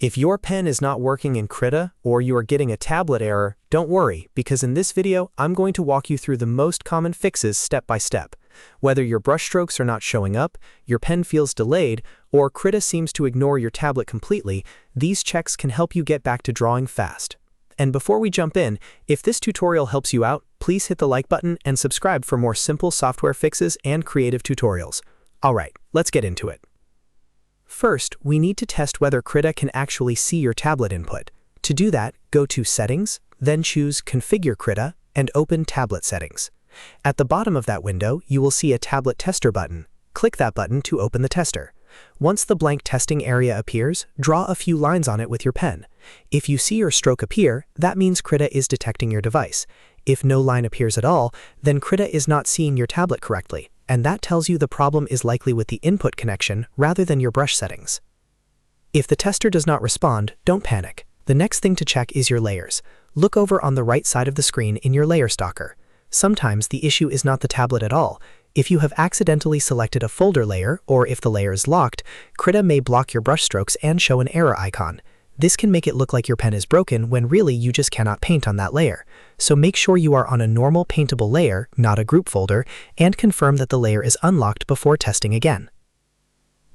If your pen is not working in Krita or you are getting a tablet error, don't worry, because in this video, I'm going to walk you through the most common fixes step by step. Whether your brushstrokes are not showing up, your pen feels delayed, or Krita seems to ignore your tablet completely, these checks can help you get back to drawing fast. And before we jump in, if this tutorial helps you out, please hit the like button and subscribe for more simple software fixes and creative tutorials. Alright, let's get into it. First, we need to test whether Krita can actually see your tablet input. To do that, go to Settings, then choose Configure Krita, and open Tablet Settings. At the bottom of that window, you will see a Tablet Tester button. Click that button to open the tester. Once the blank testing area appears, draw a few lines on it with your pen. If you see your stroke appear, that means Krita is detecting your device. If no line appears at all, then Krita is not seeing your tablet correctly, and that tells you the problem is likely with the input connection rather than your brush settings. If the tester does not respond, don't panic. The next thing to check is your layers. Look over on the right side of the screen in your layer stalker. Sometimes the issue is not the tablet at all. If you have accidentally selected a folder layer, or if the layer is locked, Krita may block your brush strokes and show an error icon. This can make it look like your pen is broken when really you just cannot paint on that layer. So make sure you are on a normal paintable layer, not a group folder, and confirm that the layer is unlocked before testing again.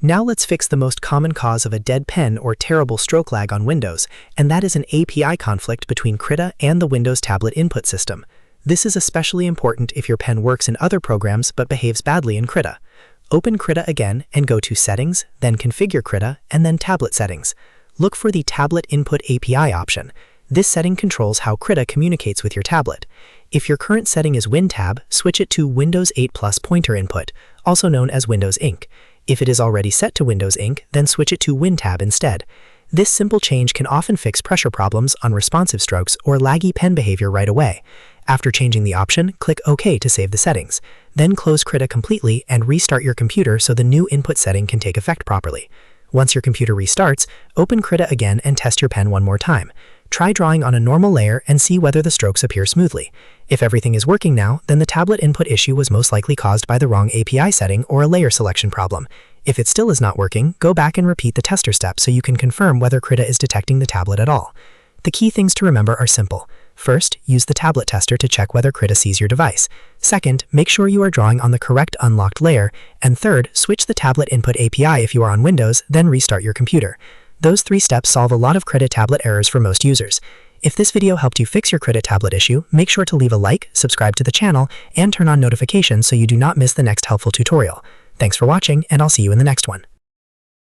Now let's fix the most common cause of a dead pen or terrible stroke lag on Windows, and that is an API conflict between Krita and the Windows tablet input system. This is especially important if your pen works in other programs but behaves badly in Krita. Open Krita again and go to Settings, then Configure Krita, and then Tablet Settings. Look for the Tablet Input API option. This setting controls how Krita communicates with your tablet. If your current setting is WinTab, switch it to Windows 8 Plus Pointer Input, also known as Windows Ink. If it is already set to Windows Ink, then switch it to WinTab instead. This simple change can often fix pressure problems, unresponsive strokes, or laggy pen behavior right away. After changing the option, click OK to save the settings. Then close Krita completely and restart your computer so the new input setting can take effect properly. Once your computer restarts, open Krita again and test your pen one more time. Try drawing on a normal layer and see whether the strokes appear smoothly. If everything is working now, then the tablet input issue was most likely caused by the wrong API setting or a layer selection problem. If it still is not working, go back and repeat the tester step so you can confirm whether Krita is detecting the tablet at all. The key things to remember are simple. First, use the tablet tester to check whether Krita sees your device. Second, make sure you are drawing on the correct unlocked layer. And third, switch the tablet input API if you are on Windows, then restart your computer. Those 3 steps solve a lot of Krita tablet errors for most users. If this video helped you fix your Krita tablet issue, make sure to leave a like, subscribe to the channel, and turn on notifications so you do not miss the next helpful tutorial. Thanks for watching, and I'll see you in the next one.